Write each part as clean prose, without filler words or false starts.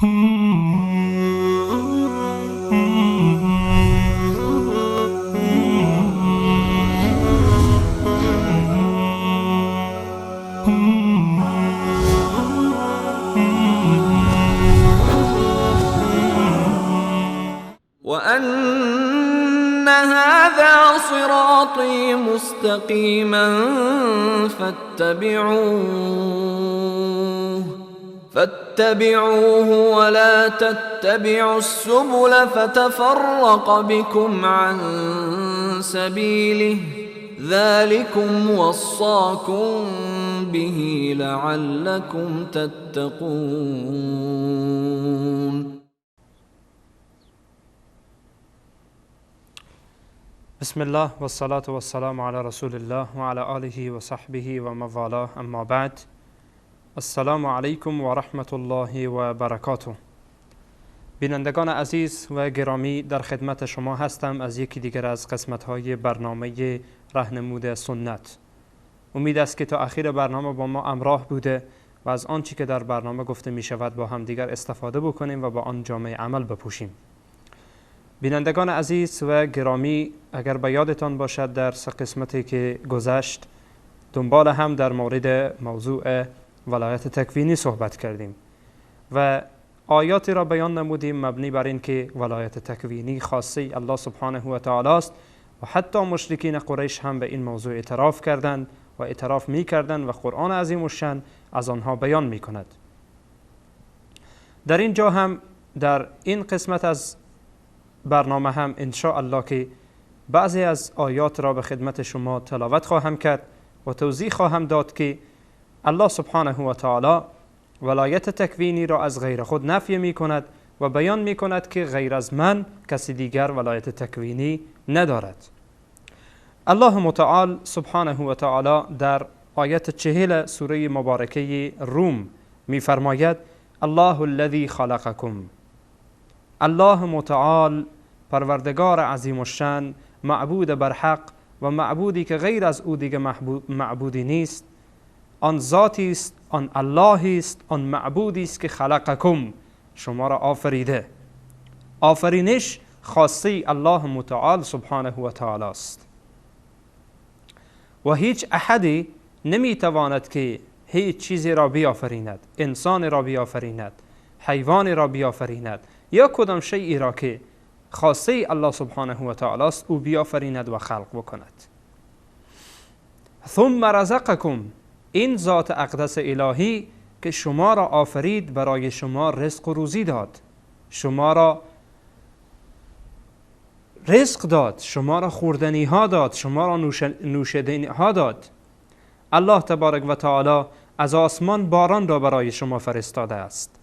وأن هذا صراطي مستقيما فاتبعوه ولا تتبعوا السبل فتفرق بكم عن سبيله ذلكم وصاكم به لعلكم تتقون. بسم الله والصلاة والسلام على رسول الله وعلى آله وصحبه وموالاه، اما بعد. السلام علیکم و رحمت الله و برکاته. بینندگان عزیز و گرامی، در خدمت شما هستم از یکی دیگر از قسمت‌های برنامه راهنمود سنت. امید است که تا آخر برنامه با ما همراه بوده و از آنچه که در برنامه گفته می شود با هم دیگر استفاده بکنیم و با آن جامعه عمل بپوشیم. بینندگان عزیز و گرامی، اگر به یادتان باشد در سه قسمتی که گذشت دنبال هم در مورد موضوع ولایت تکوینی صحبت کردیم و آیاتی را بیان نمودیم مبنی بر این که ولایت تکوینی خاصه الله سبحانه و تعالی است و حتی مشرکین قریش هم به این موضوع اعتراف کردند و اعتراف می کردند و قرآن عظیم الشأن از آنها بیان می کند. در این جا هم در این قسمت از برنامه هم ان شاء الله که بعضی از آیات را به خدمت شما تلاوت خواهم کرد و توضیح خواهم داد که الله سبحانه و تعالی ولایت تکوینی را از غیر خود نفی می کند و بیان می کند که غیر از من کسی دیگر ولایت تکوینی ندارد. الله متعال سبحانه و تعالی در آیت 40 سوره مبارکه روم می فرماید: الله الذی خلقکم. الله متعال پروردگار عظیم الشأن، معبود برحق و معبودی که غیر از او دیگه معبودی نیست، آن ذاتی است، آن الله است، آن معبودی است که خلقکم، شما را آفریده. آفرینش خاصه الله متعال سبحانه و تعالی است و هیچ احدی نمیتواند که هیچ چیزی را بیافریند، انسان را بیافریند، حیوان را بیافریند یا کدام شیئی را که خاصه الله سبحانه و تعالی است او بیافریند و خلق بکند. ثم رزقکم، این ذات اقدس الهی که شما را آفرید برای شما رزق و روزی داد، شما را رزق داد، شما را خوردنی ها داد، شما را نوشیدنی ها داد. الله تبارک و تعالی از آسمان باران را برای شما فرستاده است،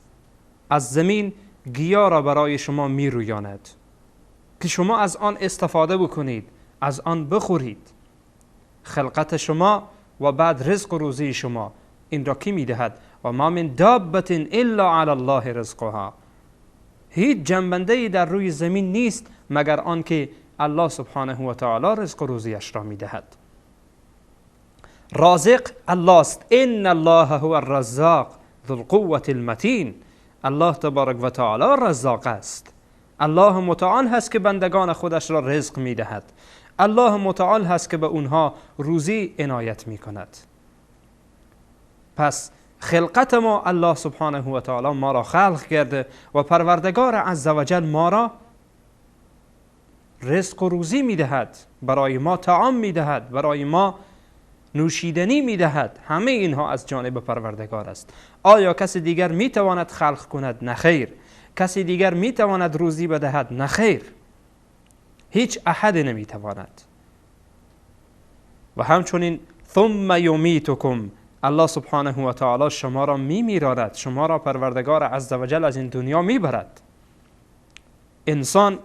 از زمین گیاه را برای شما می رویاند که شما از آن استفاده بکنید، از آن بخورید. خلقت شما و بعد رزق و روزی شما، این را کی می دهد؟ و ما من دابت الا علی الله رزقها، هیچ جنبنده‌ای در روی زمین نیست مگر آنکه الله سبحانه و تعالی رزق و روزیش را می دهد. رازق الله است. ان الله هو الرزاق ذو القوة المتین. الله تبارک و تعالی رزاق است. الله متعال هست که بندگان خودش را رزق می دهد. الله متعال هست که به اونها روزی عنایت می کند. پس خلقت ما الله سبحانه و تعالی ما را خلق کرده و پروردگار عزوجل ما را رزق و روزی می دهد، برای ما طعام می دهد، برای ما نوشیدنی می دهد. همه اینها از جانب پروردگار است. آیا کسی دیگر می تواند خلق کند؟ نخیر. کسی دیگر می تواند روزی بدهد؟ نخیر. هیچ احد نمی تواند. و همچنین ثم یمیتکم، الله سبحانه و تعالی شما را می میراند، شما را پروردگار عزوجل از این دنیا می برد. انسان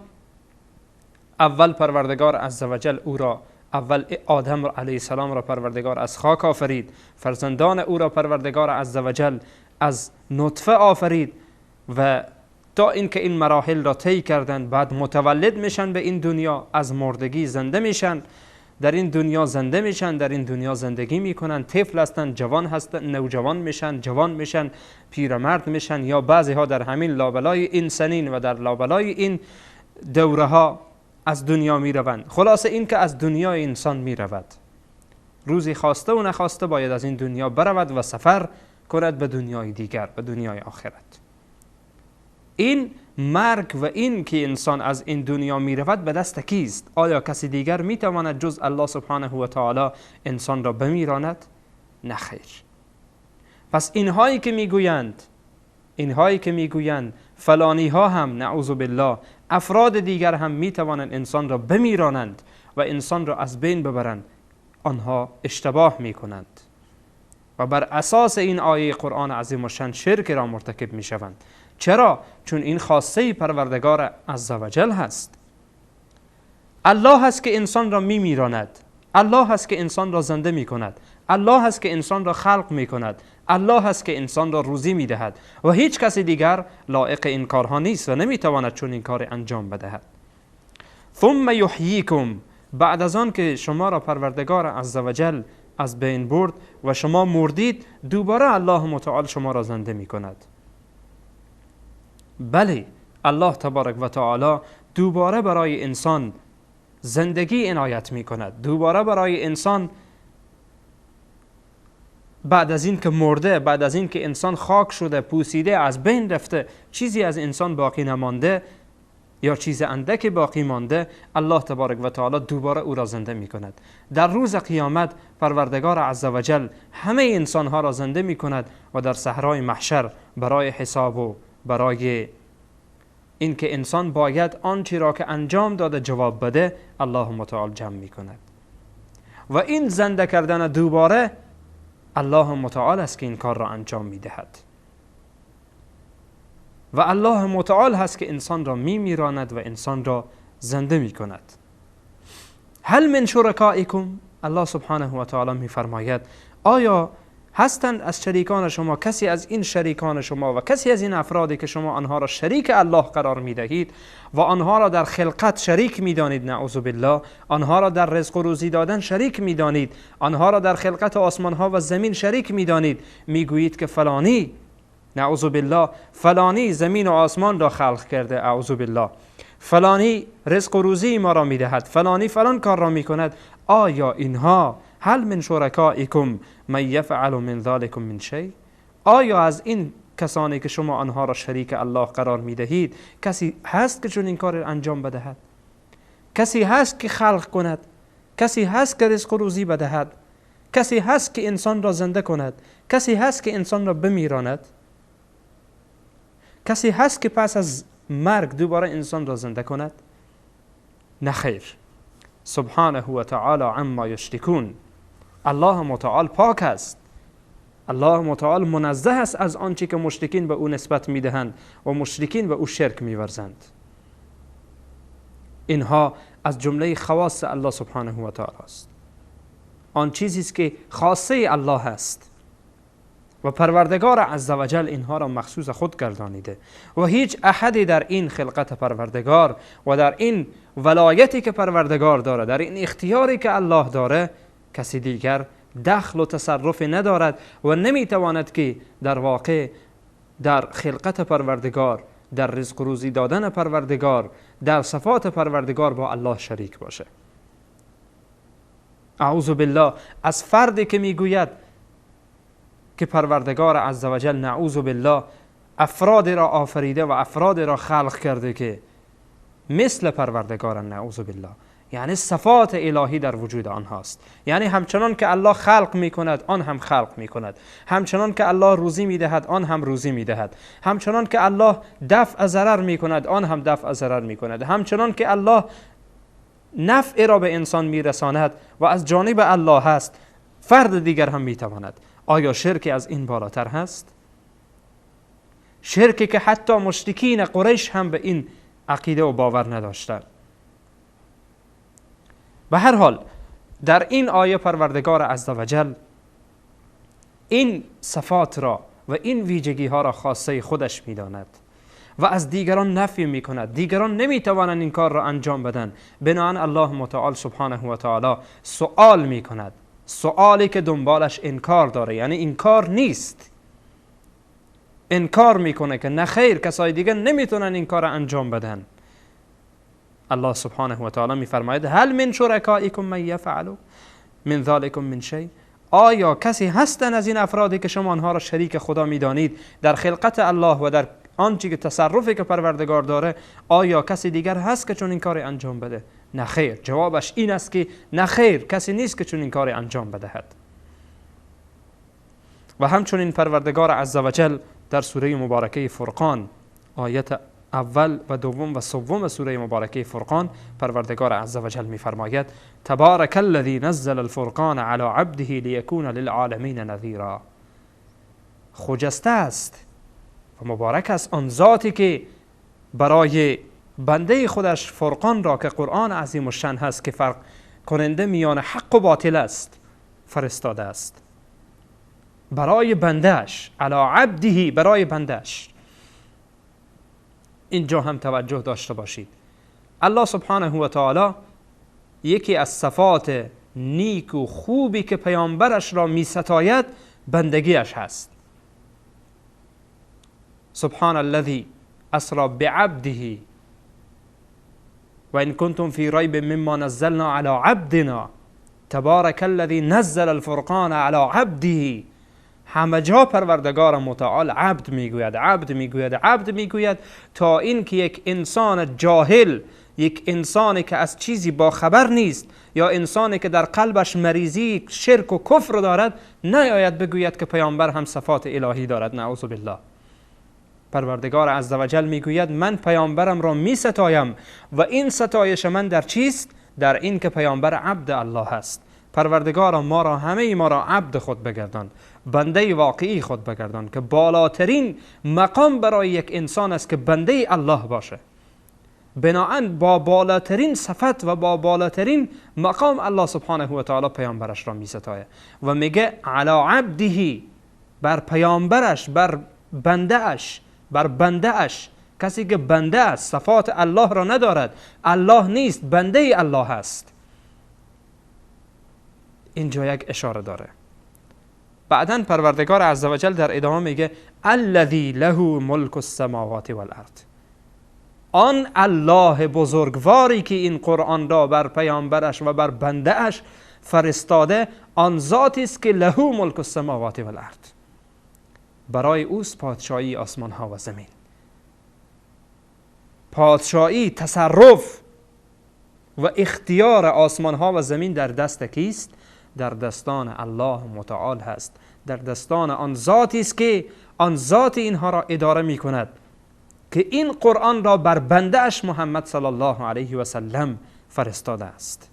اول پروردگار عزوجل او را، اول آدم علیه السلام را پروردگار از خاک آفرید، فرزندان او را پروردگار عزوجل از نطفه آفرید و تا اینکه این مراحل را طی کردن بعد متولد میشن به این دنیا، از مردگی زنده میشن در این دنیا زنده میشن، در این دنیا زندگی میکنن، طفل هستن، جوان هستن، نوجوان میشن، جوان میشن، پیرمرد میشن، یا بعضی ها در همین لابلای این سنین و در لابلای این دوره ها از دنیا میروند. خلاصه این که از دنیا انسان میرود، روزی خواسته و نخواسته باید از این دنیا برود و سفر کند به دنیای دیگر، به دنیای آخرت. این مرگ و این که انسان از این دنیا می رود به دست کیست؟ آیا کسی دیگر می تواند جز الله سبحانه و تعالی انسان را بمیراند؟ نه خیر. پس اینهایی که میگویند فلانی ها هم نعوذ بالله افراد دیگر هم می توانند انسان را بمیرانند و انسان را از بین ببرند، آنها اشتباه می کنند و بر اساس این آیه قرآن عظیم و شان شرک را مرتکب می شوند. چرا؟ چون این خاصه پروردگار عزوجل هست. الله هست که انسان را می میراند، الله هست که انسان را زنده می کند، الله هست که انسان را خلق می کند، الله هست که انسان را روزی می دهد و هیچ کسی دیگر لایق این کارها نیست و نمی تواند چون این کار انجام بدهد. ثم یحییکم، بعد از آن که شما را پروردگار عزوجل از بین برد و شما مردید، دوباره الله متعال شما را زنده می کند. بله، الله تبارک و تعالی دوباره برای انسان زندگی عنایت می کند. دوباره برای انسان بعد از این که مرده، بعد از این که انسان خاک شده، پوسیده، از بین رفته، چیزی از انسان باقی نمانده یا چیز اندک باقی مانده، الله تبارک و تعالی دوباره او را زنده می کند. در روز قیامت پروردگار عزوجل همه انسان ها را زنده می کند و در صحرای محشر برای حساب و برای اینکه انسان باید آنچه را که انجام داده جواب بده، الله متعال جمع می کند. و این زنده کردن دوباره الله متعال است که این کار را انجام می دهد و الله متعال هست که انسان را می میراند و انسان را زنده می کند. هل من شرکائکم، الله سبحانه و تعالی می فرماید آیا هستند از شریکان شما کسی از این شریکان شما و کسی از این افرادی که شما آنها را شریک الله قرار می دهید و آنها را در خلقت شریک می دانید، نعوذ بالله، آنها را در رزق و روزی دادن شریک می دانید، آنها را در خلقت آسمان ها و زمین شریک می دانید، می گویید که فلانی، نعوذ بالله، فلانی زمین و آسمان را خلق کرده، اعوذ بالله، فلانی رزق و روزی ما را می دهد، فلانی فلان کار را می کند. آیا اینها هل من شرکائکم من یفعل من ذلکم من شیء، آیا از این کسانی که شما آنها را شریک الله قرار می دهید کسی هست که چون این کار انجام بدهد؟ کسی هست که خلق کند؟ کسی هست که رزق و روزی بدهد؟ کسی هست که انسان را زنده کند؟ کسی هست که انسان را بمیراند؟ کسی هست که پس از مرگ دوباره انسان را زنده کند؟ نه خیر. سبحانه و تعالی عما یشرکون، الله متعال پاک است، الله متعال منزه است از آنچه که مشرکین به او نسبت میدهند و مشرکین به او شرک میورزند. اینها از جمله خواص الله سبحانه و تعالی است، آن چیزی است که خاصه الله است و پروردگار عزوجل اینها را مخصوص خود گردانیده و هیچ احدی در این خلقت پروردگار و در این ولایتی که پروردگار داره، در این اختیاری که الله داره، کسی دیگر دخل و تصرف ندارد و نمیتواند که در واقع در خلقت پروردگار، در رزق و روزی دادن پروردگار، در صفات پروردگار با الله شریک باشه. اعوذ بالله از فردی که میگوید که پروردگار عزوجل نعوذ بالله افراد را آفریده و افراد را خلق کرده که مثل پروردگار، نعوذ بالله، یعنی صفات الهی در وجود آنهاست. یعنی همچنان که الله خلق می کند آن هم خلق می کند، همچنان که الله روزی می دهد آن هم روزی می دهد، همچنان که الله دفع ضرر می کند آن هم دفع ضرر می کند، همچنان که الله نفع را به انسان می رساند و از جانب الله هست، فرد دیگر هم می تواند. آیا شرک از این بالاتر هست؟ شرکی که حتی مشرکین قریش هم به این عقیده و باور نداشتند. به هر حال در این آیه پروردگار عزوجل این صفات را و این ویژگی ها را خاصه خودش می‌داند و از دیگران نفی میکند. دیگران نمیتوانند این کار را انجام بدن. بنابراین الله متعال سبحانه و تعالی سوال میکند، سوالی که دنبالش انکار داره، یعنی انکار نیست، انکار میکنه که نه خیر، کسای دیگه نمیتونن این کار را انجام بدن. الله سبحانه و تعالی میفرماید هل من شرکائکم من یفعل من ذلکم من شیء، آیا کسی هستن از این افرادی که شما آنها را شریک خدا میدانید در خلقت الله و در آنچه که تصرفی که پروردگار داره؟ آیا کسی دیگر هست که چون این کار انجام بده؟ نه خیر. جوابش این است که نه خیر، کسی نیست که چون این کار انجام بدهد. و همچنین پروردگار عزوجل در سوره مبارکه فرقان آیت اول و دوم و سوم سوره مبارکه فرقان پروردگار عزوجل می‌فرماید تبارک الذی نزل الفرقان علی عبده لیکون للعالمین نذیرا. خجسته است و مبارک است آن ذاتی که برای بنده خودش فرقان را که قرآن عظیم الشأن هست که فرق کننده میان حق و باطل است فرستاده است. برای بندهش، علی عبده، برای بندهش. اینجا هم توجه داشته باشید، الله سبحانه و تعالی یکی از صفات نیک و خوبی که پیامبرش را می ستاید بندگیش هست. سبحان الذی اسری بعبده و ان کنتم فی ریب مما نزلنا علی عبدنا تبارک الذی نزل الفرقان علی عبده. همه جا پروردگار متعال عبد میگوید، عبد میگوید، عبد میگوید، تا این که یک انسان جاهل، یک انسانی که از چیزی با خبر نیست، یا انسانی که در قلبش مریضی شرک و کفر دارد، نیاید بگوید که پیامبر هم صفات الهی دارد. نعوذ بالله. پروردگار عزوجل میگوید من پیامبرم را میستایم و این ستایش من در چیست؟ در این که پیامبر عبد الله هست. پروردگار ما را، همه ما را عبد خود بگردان، بنده واقعی خود بگردان، که بالاترین مقام برای یک انسان است که بنده الله باشه. بناهن با بالاترین صفت و با بالاترین مقام الله سبحانه و تعالی پیامبرش را می ستایه و میگه علی عبده، بر پیامبرش، بر بندهش، بر بندهش. کسی که بنده است، صفات الله را ندارد، الله نیست، بنده الله است. اینجا یک اشاره داره. بعداً پروردگار عزوجل در ادامه میگه الذی له ملک السماوات والارض. آن الله بزرگواری که این قرآن را بر پیامبرش و بر بنده اش فرستاده، آن ذاتی است که له ملک السماوات والارض، برای اوست پادشاهی آسمان ها و زمین. پادشاهی، تصرف و اختیار آسمان ها و زمین در دست کیست؟ در دستان الله متعال هست، در دستان آن ذاتی است که آن ذات اینها را اداره می کند، که این قرآن را بر بنده اش محمد صلی الله علیه و سلم فرستاده است.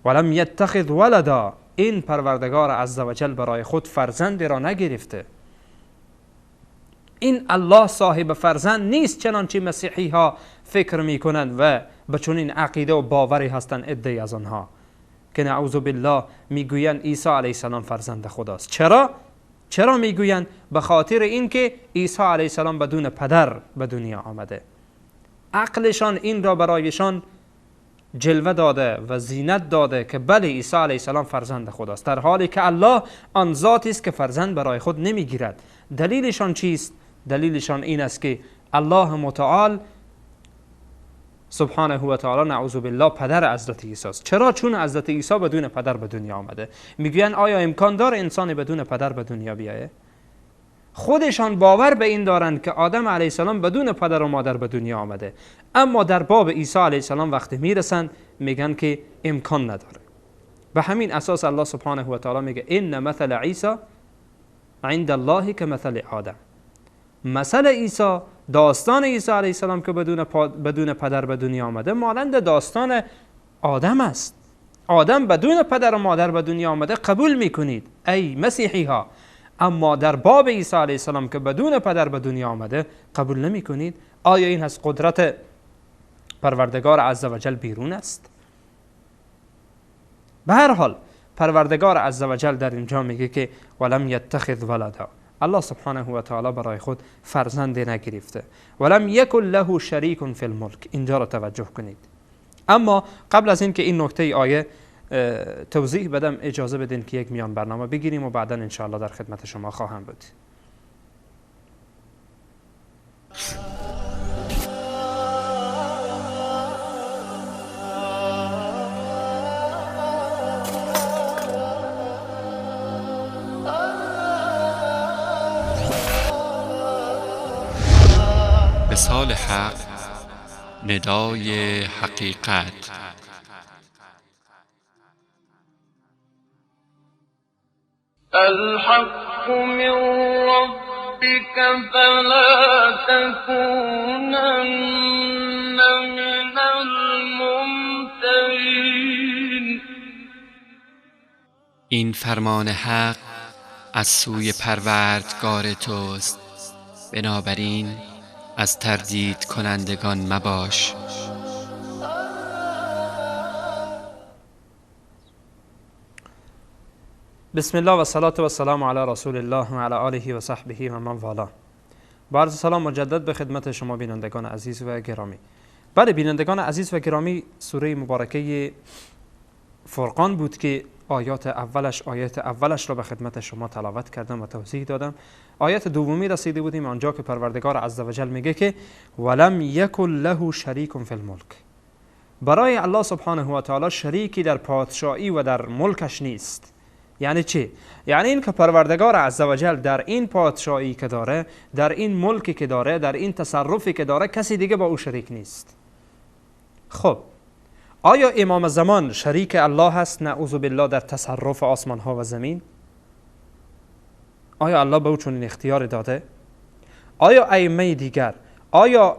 ولم یتخذ ولدا، این پروردگار عزوجل برای خود فرزند را نگرفته. این الله صاحب فرزند نیست چنانچه مسیحی ها فکر می کنند و به چنین عقیده و باوری هستند عده‌ای از آنها که نعوذ بالله میگویند عیسی علیه السلام فرزند خداست. چرا میگویند؟ به خاطر اینکه عیسی علیه السلام بدون پدر به دنیا آمده. عقلشان این را برایشان جلوه داده و زینت داده که بله عیسی علیه السلام فرزند خداست، در حالی که الله آن ذاتی است که فرزند برای خود نمیگیرد. دلیلشان چیست؟ دلیلشان این است که الله متعال سبحانه و تعالی نعوذ بالله پدر حضرت عیسی است. چرا؟ چون حضرت عیسی بدون پدر به دنیا آمده. میگوین آیا امکان داره انسان بدون پدر به دنیا بیایه؟ خودشان باور به این دارند که آدم علیه السلام بدون پدر و مادر به دنیا آمده، اما در باب عیسی علیه السلام وقتی میرسند میگن که امکان نداره. به همین اساس الله سبحانه و تعالی میگه ان مثل عیسی عند الله که مثل آدم. مثل عیسی، داستان عیسی علیه السلام که بدون پدر به دنیا آمده مانند داستان آدم است. آدم بدون پدر و مادر به دنیا آمده قبول میکنید ای مسیحی ها، اما در باب عیسی علیه السلام که بدون پدر به دنیا آمده قبول نمیکنید. آیا این از قدرت پروردگار عزوجل بیرون است؟ به هر حال پروردگار عزوجل در اینجا میگه که ولم یتخذ ولدا، الله سبحانه و تعالی برای خود فرزند نگرفته. ولم یکن له شریک فی الملک. اینجا را توجه کنید. اما قبل از اینکه این نکته آیه توضیح بدم، اجازه بدین که یک میان برنامه بگیریم و بعدا انشاءالله در خدمت شما خواهم بود. وصال حق، ندای حقیقت. الحق من ربك فلا تكونن من الممترین. این فرمان حق از سوی پروردگار توست، بنابراین از تردید کنندگان مباش. بسم الله و صلات و سلام علی رسول الله و علی آله و صحبه و من والاه. با عرض سلام مجدد به خدمت شما بینندگان عزیز و گرامی. بله بینندگان عزیز و گرامی، سوره مبارکه فرقان بود که آیات اولش را به خدمت شما تلاوت کردم و توضیح دادم. آیت دومی رسیده بودیم، آنجا که پروردگار عزوجل میگه که ولم یکن له شریک فی الملک. برای الله سبحانه و تعالی شریکی در پادشاهی و در ملکش نیست. یعنی چی؟ یعنی این که پروردگار عزوجل در این پادشاهی که داره، در این ملکی که داره، در این تصرفی که داره، کسی دیگه با او شریک نیست. خب آیا امام زمان شریک الله هست؟ نعوذ بالله، در تصرف آسمان ها و زمین؟ آیا الله به او چنین اختیار داده؟ آیا ائمه دیگر، آیا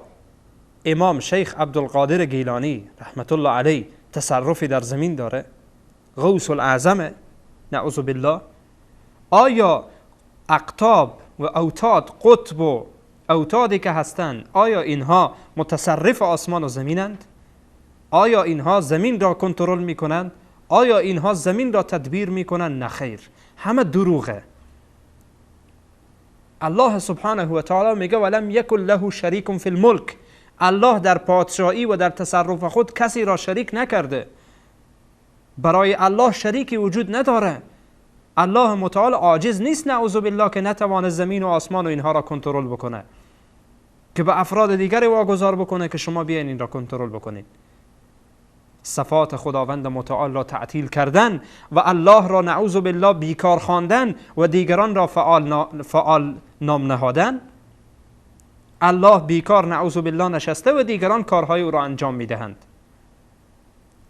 امام شیخ عبدالقادر گیلانی رحمت الله علیه تصرفی در زمین داره؟ غوث الاعظم؟ نعوذ بالله. آیا اقطاب و اوتاد، قطب و اوتادی که هستند، آیا اینها متصرف آسمان و زمینند؟ آیا اینها زمین را کنترل میکنند؟ آیا اینها زمین را تدبیر میکنند؟ نه خیر، همه دروغه. الله سبحانه و تعالی میگه ولم یکن له شریک فی الملک. الله در پادشاهی و در تصرف خود کسی را شریک نکرده. برای الله شریکی وجود نداره. الله متعال عاجز نیست نعوذ بالله که نتوانه زمین و آسمان و اینها را کنترل بکنه، که به افراد دیگری واگذار بکنه که شما بیاین این را کنترل بکنید. صفات خداوند متعال را تعطیل کردن و الله را نعوذ بالله بیکار خواندن و دیگران را فعال نام نهادن. الله بیکار نعوذ بالله نشسته و دیگران کارهای او را انجام میدهند.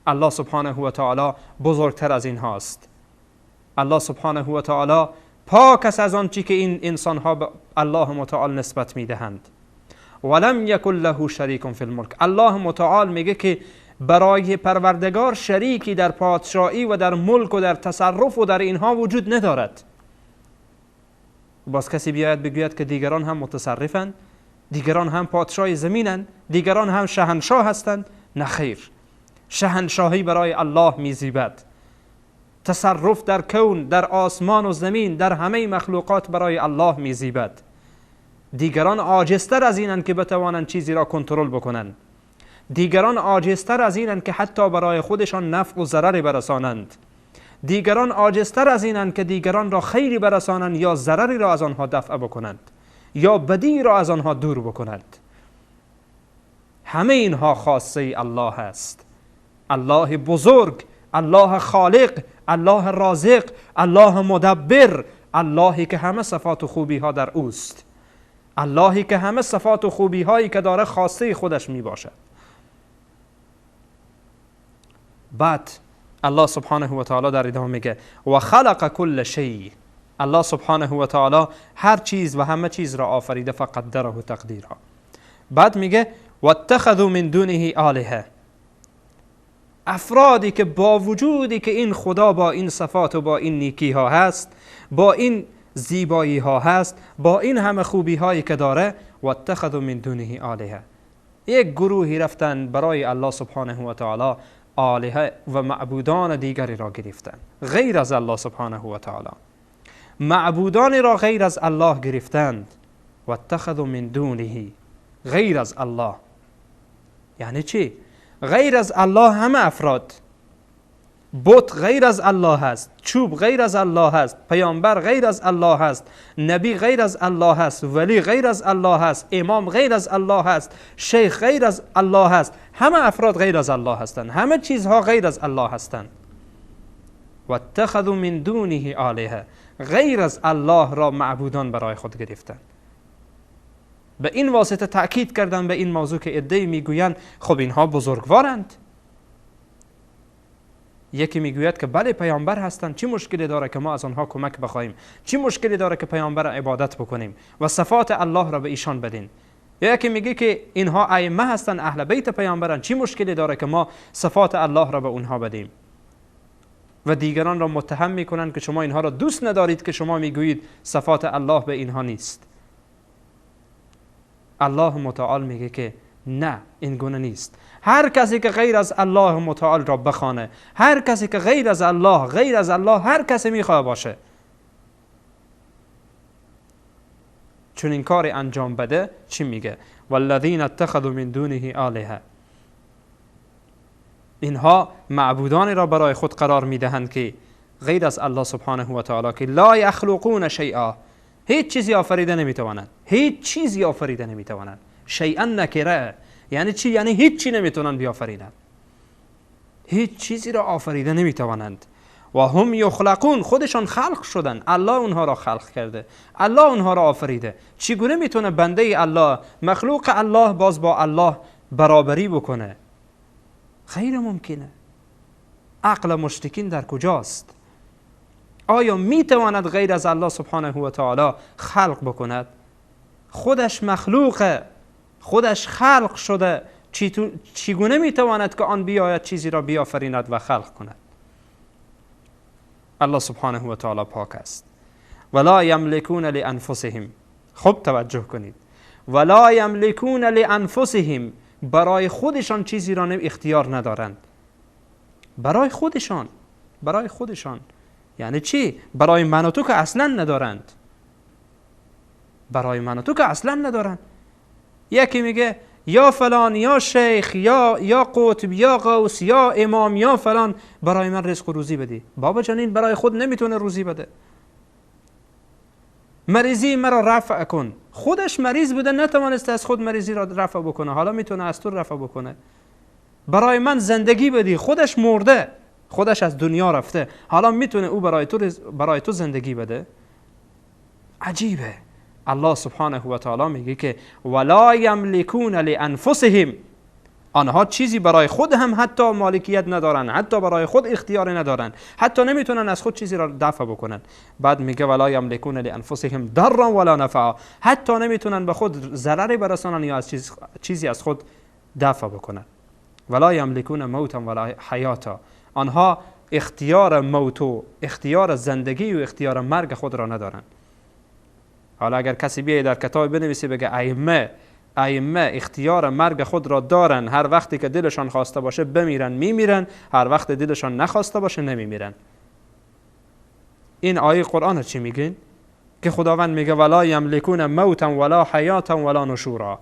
الله سبحانه و تعالی بزرگتر از این هاست. الله سبحانه و تعالی پاک است از آن چی که این انسان ها به الله متعال نسبت میدهند. ولم یکن له شریک فی الملک. الله متعال میگه که برای پروردگار شریکی در پادشاهی و در ملک و در تصرف و در اینها وجود ندارد. باز کسی بیاید بگوید که دیگران هم متصرفند، دیگران هم پادشاه زمینند، دیگران هم شاهنشاه هستند. نه خیر، شاهنشاهی برای الله میزیبد. تصرف در کون، در آسمان و زمین، در همه مخلوقات برای الله میزیبد. دیگران عاجزتر از اینند که بتوانند چیزی را کنترل بکنند. دیگران عاجزتر از اینند که حتی برای خودشان نفع و ضرری برسانند. دیگران عاجزتر از اینند که دیگران را خیری برسانند یا ضرری را از آنها دفع بکنند یا بدی را از آنها دور بکنند. همه اینها خاصه الله است. الله بزرگ، الله خالق، الله رازق، الله مدبر، اللهی که همه صفات و خوبی ها در اوست، اللهی که همه صفات و خوبی هایی که داره خاصه خودش می باشد. بعد الله سبحانه و تعالی در ادامه میگه و خلق کل شیء. الله سبحانه و تعالی هر چیز و همه چیز را آفریده، فقدره تقدیرا. بعد میگه واتخذوا من دونه آلهه. افرادی که با وجودی که این خدا با این صفات و با این نیکی ها هست، با این زیبایی ها هست، با این همه خوبی هایی که داره، واتخذوا من دونه آلهه، یک گروهی رفتن برای الله سبحانه و تعالی آلهه و معبودان دیگری را گرفتن غیر از الله سبحانه و تعالی. معبودان را غیر از الله گرفتند. و اتخذوا من دونه، غیر از الله یعنی چی؟ غیر از الله همه افراد، بت غیر از الله هست، چوب غیر از الله هست، پیامبر غیر از الله هست، نبی غیر از الله هست، ولی غیر از الله هست، امام غیر از الله هست، شیخ غیر از الله هست. همه افراد غیر از الله هستند، همه چیزها غیر از الله هستند. و اتخذوا من دونه آلهه، غیر از الله را معبودان برای خود گرفتند. به این واسطه تأکید کردن به این موضوع که عده‌ای میگویند خب اینها بزرگوارند. یکی میگوید که بله پیامبر هستند، چی مشکلی داره که ما از آنها کمک بخوایم؟ چی مشکلی داره که پیامبر را عبادت بکنیم و صفات الله را به ایشان بدین؟ یا یکی میگه که اینها ائمه هستند، اهل بیت پیامبرند، چی مشکلی داره که ما صفات الله را به اونها بدیم؟ و دیگران را متهم میکنند که شما اینها را دوست ندارید که شما میگویید صفات الله به اینها نیست. الله متعال میگه که نه، این گونه نیست. هر کسی که غیر از الله متعال را بخوانه، هر کسی که غیر از الله هر کسی میخواد باشه، چون این کار انجام بده چی میگه؟ والذین اتخذوا من دونه آلهه، اینها معبودانی را برای خود قرار میدهند که غیر از الله سبحانه و تعالی، که لا یخلقون شیئا، هیچ چیزی آفریده نمیتوانند، هیچ چیزی آفریده نمیتوانند. شیئا نکره یعنی چی؟ یعنی هیچ چی نمیتونن بیافرینند، هیچ چیزی را آفریده نمیتوانند. و هم یخلقون، خودشان خلق شدن، الله اونها را خلق کرده، الله اونها را آفریده. چگونه میتونه بنده الله، مخلوق الله باز با الله برابری بکنه؟ غیر ممکنه. عقل مشرکین در کجاست؟ آیا میتواند غیر از الله سبحانه و تعالی خلق بکند؟ خودش مخلوقه، خودش خلق شده، چگونه میتواند که آن بیاید چیزی را بیافریند و خلق کند؟ الله سبحانه و تعالی پاک است. ولا یملکون لانفسهم، خب توجه کنید، ولا یملکون لانفسهم، برای خودشان چیزی را اختیار ندارند. برای خودشان یعنی چی؟ برای من و تو که اصلا ندارند. برای من و تو که اصلا ندارند. یکی میگه یا فلان، یا شیخ، یا قطب، یا غوث، یا امام، یا فلان برای من رزق و روزی بدی. بابا جان این برای خود نمیتونه روزی بده. مریضی مرا رفع کن، خودش مریض بوده نتوانسته از خود مریضی را رفع بکنه، حالا میتونه از تو رفع بکنه. برای من زندگی بدی، خودش مرده، خودش از دنیا رفته، حالا میتونه او برای تو زندگی بده. عجیبه. الله سبحانه و تعالی میگه که ولا یملکون لانفسهم، آنها چیزی برای خود هم حتی مالکیت ندارن، حتی برای خود اختیار ندارن، حتی نمیتونن از خود چیزی را دفع بکنن. بعد میگه ولا یملکون لانفسهم ضرا ولا نفعا، حتی نمیتونن به خود ضرری برسانن یا از چیزی از خود دفع بکنن. ولا یملکون موتا ولا حیاتا، آنها اختیار موت و اختیار زندگی و اختیار مرگ خود را ندارن. حالا اگر کسی بیای در کتاب بنویسی بگه ائمه اختیار مرگ خود را دارن، هر وقتی که دلشان خواسته باشه بمیرن میمیرن، هر وقت دلشان نخواسته باشه نمیمیرن. این آیه قرآن چی میگه؟ که خداوند میگه ولا یملکون موتا ولا حیاتا ولا نشورا،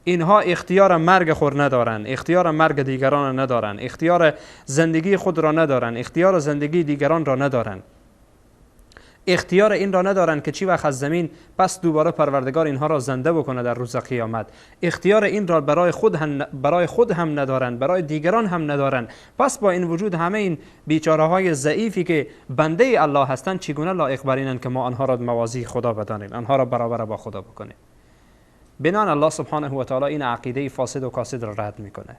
اینها اختیار مرگ خود ندارن، اختیار مرگ دیگران ندارن، اختیار زندگی خود را ندارن، اختیار زندگی دیگران را ندارن، اختیار این را ندارن که چی وقت از زمین پس دوباره پروردگار اینها را زنده بکنه در روز قیامت. اختیار این را برای خود هم ندارن، برای دیگران هم ندارن. پس با این وجود همه این بیچاره های ضعیفی که بنده الله هستند چگونه لایق بر اینند که ما آنها را موازی خدا بدانیم، آنها را برابر با خدا بکنیم؟ بنان الله سبحانه و تعالی این عقیده فاسد و کاسد را رد میکنه.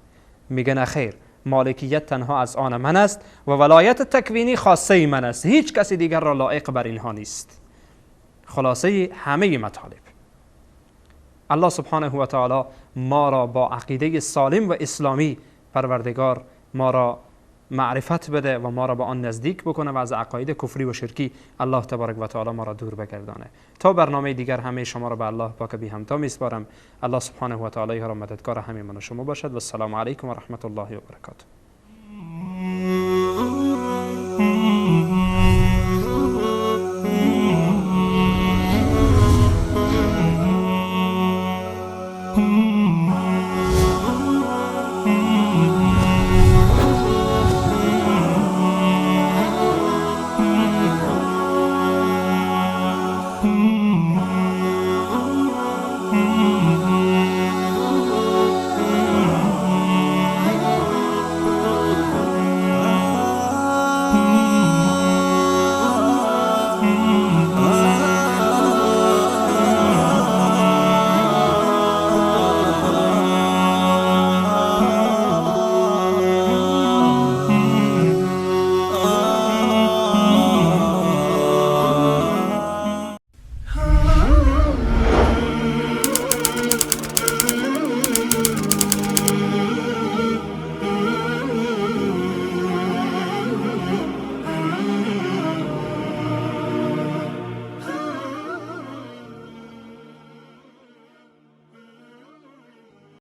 میگه نه خیر، مالکیت تنها از آن من است و ولایت تکوینی خاصه من است، هیچ کسی دیگر را لایق بر اینها نیست. خلاصه همه مطالب. الله سبحانه و تعالی ما را با عقیده سالم و اسلامی پروردگار ما را معرفت بده و ما را با آن نزدیک بکنه و از عقاید کفری و شرکی الله تبارک و تعالی ما را دور بگردانه. تا برنامه دیگر همه شما را به الله پاک بی همتا میسپارم. الله سبحانه و تعالی را مددگار همه من و شما باشد و السلام علیکم و رحمت الله و برکاته. Mm-hmm. Mm-hmm.